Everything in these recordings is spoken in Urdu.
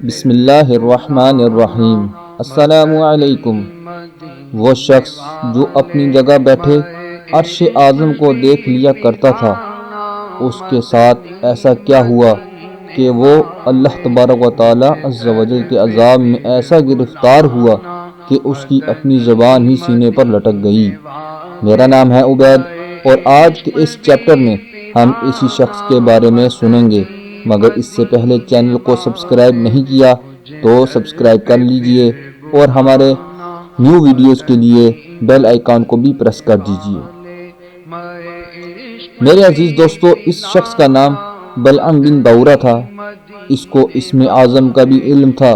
بسم اللہ الرحمن الرحیم۔ السلام علیکم۔ وہ شخص جو اپنی جگہ بیٹھے عرش اعظم کو دیکھ لیا کرتا تھا، اس کے ساتھ ایسا کیا ہوا کہ وہ اللہ تبارک و تعالی عز و جل کے عذاب میں ایسا گرفتار ہوا کہ اس کی اپنی زبان ہی سینے پر لٹک گئی۔ میرا نام ہے عبید اور آج کے اس چیپٹر میں ہم اسی شخص کے بارے میں سنیں گے، مگر اس سے پہلے چینل کو سبسکرائب نہیں کیا تو سبسکرائب کر لیجئے اور ہمارے نیو ویڈیوز کے لیے بیل آئیکن کو بھی پریس کر دیجئے۔ میرے عزیز دوستو، اس شخص کا نام بلعم بن بعورہ تھا۔ اس کو اسم اعظم کا بھی علم تھا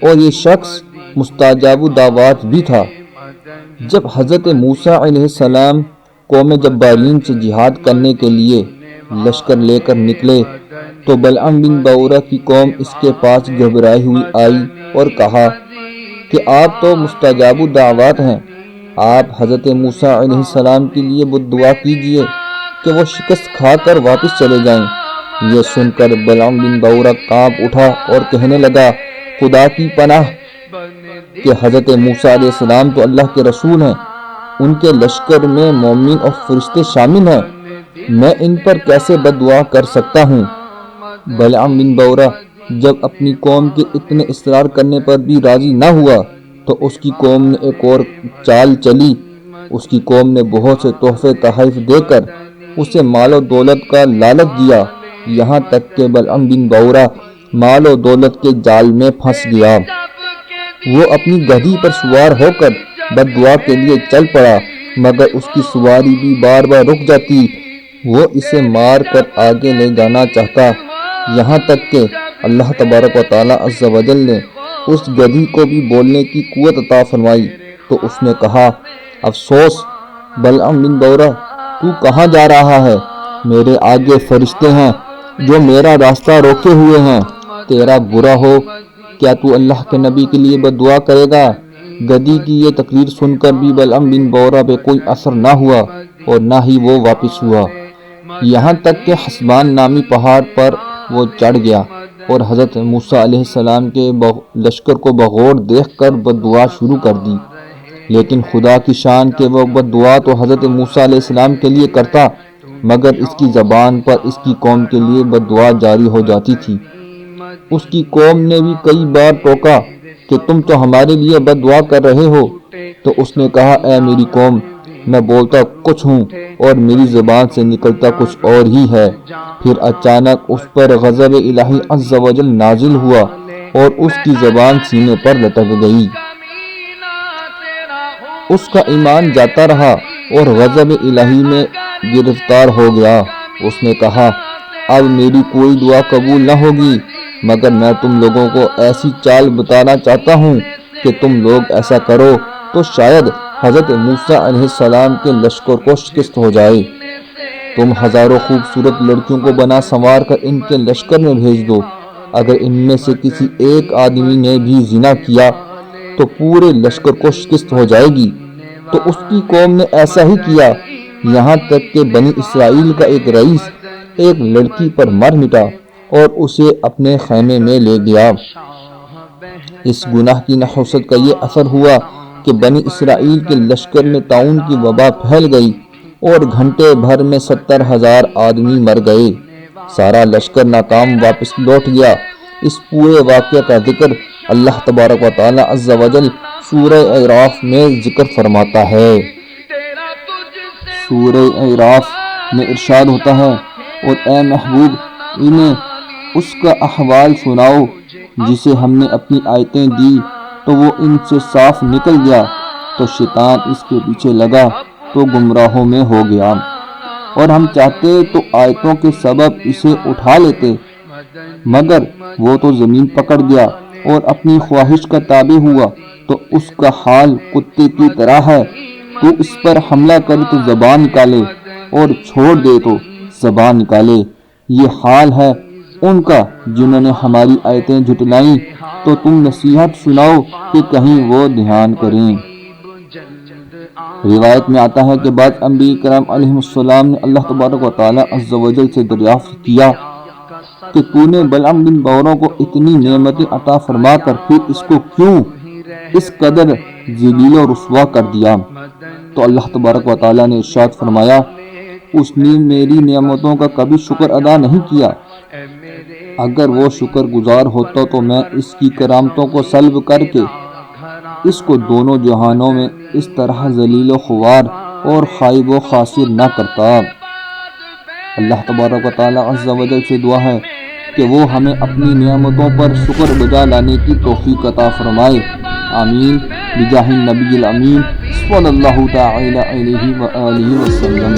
اور یہ شخص مستجاب دعوات بھی تھا۔ جب حضرت موسیٰ علیہ السلام قوم جبارین سے جہاد کرنے کے لیے لشکر لے کر نکلے تو بلعم بن بعورہ کی قوم اس کے پاس گھبرائی ہوئی آئی اور کہا کہ آپ تو مستجاب دعوات ہیں، آپ حضرت موسیٰ علیہ السلام کے لیے دعا کیجئے کہ وہ شکست کھا کر واپس چلے جائیں۔ یہ سن کر بلعم بن بعورہ کانپ اٹھا اور کہنے لگا، خدا کی پناہ کہ حضرت موسیٰ علیہ السلام تو اللہ کے رسول ہیں، ان کے لشکر میں مومن اور فرشتے شامل ہیں، میں ان پر کیسے دعا کر سکتا ہوں۔ بلعم بن بعورہ جب اپنی قوم کے اتنے اصرار کرنے پر بھی راضی نہ ہوا تو اس کی قوم نے ایک اور چال چلی۔ اس کی قوم نے بہت سے تحفے تحائف دے کر اسے مال و دولت کا لالچ دیا، یہاں تک کہ بلعم بن بعورہ مال و دولت کے جال میں پھنس گیا۔ وہ اپنی گدھی پر سوار ہو کر بددعا کے لیے چل پڑا، مگر اس کی سواری بھی بار بار رک جاتی۔ وہ اسے مار کر آگے لے جانا چاہتا، یہاں تک کہ اللہ تبارک و تعالی عز و جل نے اس گدھی کو بھی بولنے کی قوت عطا فرمائی تو اس نے کہا، افسوس بلعم بن بعورہ، تو کہاں جا رہا ہے؟ میرے آگے فرشتے ہیں جو میرا راستہ روکے ہوئے ہیں، تیرا برا ہو کیا تو اللہ کے نبی کے لیے بددعا کرے گا؟ گدھی کی یہ تقریر سن کر بھی بلعم بن بعورہ پہ کوئی اثر نہ ہوا اور نہ ہی وہ واپس ہوا، یہاں تک کہ حسبان نامی پہاڑ پر وہ چڑھ گیا اور حضرت موسیٰ علیہ السلام کے لشکر کو بغور دیکھ کر بددعا شروع کر دی۔ لیکن خدا کی شان کہ وہ بددعا تو حضرت موسیٰ علیہ السلام کے لیے کرتا، مگر اس کی زبان پر اس کی قوم کے لیے بددعا جاری ہو جاتی تھی۔ اس کی قوم نے بھی کئی بار ٹوکا کہ تم تو ہمارے لیے بددعا کر رہے ہو، تو اس نے کہا، اے میری قوم، میں بولتا کچھ ہوں اور میری زبان سے نکلتا کچھ اور ہی ہے۔ پھر اچانک اس پر غضب الہی عز و جل نازل ہوا اور اس کی زبان سینے پر لٹک گئی۔ اس کا ایمان جاتا رہا اور غضب الہی میں گرفتار ہو گیا۔ اس نے کہا، اب میری کوئی دعا قبول نہ ہوگی، مگر میں تم لوگوں کو ایسی چال بتانا چاہتا ہوں کہ تم لوگ ایسا کرو تو شاید حضرت موسیٰ علیہ السلام کے لشکر کو شکست ہو جائے۔ تم ہزاروں خوبصورت لڑکیوں کو بنا سنوار کر ان کے لشکر میں بھیج دو، اگر ان میں سے کسی ایک آدمی نے بھی زنا کیا تو پورے لشکر کو شکست ہو جائے گی۔ تو اس کی قوم نے ایسا ہی کیا، یہاں تک کہ بنی اسرائیل کا ایک رئیس ایک لڑکی پر مر مٹا اور اسے اپنے خیمے میں لے گیا۔ اس گناہ کی نحوست کا یہ اثر ہوا کہ بنی اسرائیل کے لشکر میں طاعون کی وبا پھیل گئی اور گھنٹے بھر میں 70,000 آدمی مر گئے۔ سارا لشکر ناکام واپس لوٹ گیا۔ اس پورے واقعہ کا ذکر اللہ تبارک و تعالی عز و جل سورہ اعراف میں ذکر فرماتا ہے۔ سورہ اعراف میں ارشاد ہوتا ہے، اور اے محبوب انہیں اس کا احوال سناؤ جسے ہم نے اپنی آیتیں دی تو وہ ان سے صاف نکل گیا، تو شیطان اس کے پیچھے لگا تو گمراہوں میں ہو گیا، اور ہم چاہتے تو آیتوں کے سبب اسے اٹھا لیتے، مگر وہ تو زمین پکڑ گیا اور اپنی خواہش کا تابع ہوا، تو اس کا حال کتے کی طرح ہے۔ تو اس پر حملہ کرے تو زبان نکالے اور چھوڑ دے تو زبان نکالے۔ یہ حال ہے ان کا جنہوں نے ہماری آیتیں جھٹلائیں، تو تم نصیحت سناؤ کہ کہیں وہ دھیان کریں۔ روایت میں آتا ہے کہ بعض انبیاء کرام علیہ السلام نے اللہ تبارک و تعالی عز و جل سے دریافت کیا کہ تو نے بلعم بن بورہ کو اتنی نعمتیں عطا فرما کر پھر اس کو کیوں اس قدر ذلیل و رسوا کر دیا؟ تو اللہ تبارک و تعالیٰ نے ارشاد فرمایا اس نے میری نعمتوں کا کبھی شکر ادا نہیں کیا، اگر وہ شکر گزار ہوتا تو میں اس کی کرامتوں کو سلب کر کے اس کو دونوں جہانوں میں اس طرح ذلیل و خوار اور خائب و خاسر نہ کرتا۔ اللہ تبارک و تعالیٰ عز و جل سے دعا ہے کہ وہ ہمیں اپنی نعمتوں پر شکر بجا لانے کی توفیق عطا فرمائے، آمین، بجاہ النبی الامین صلی اللہ تعالی علیہ وآلہ وسلم۔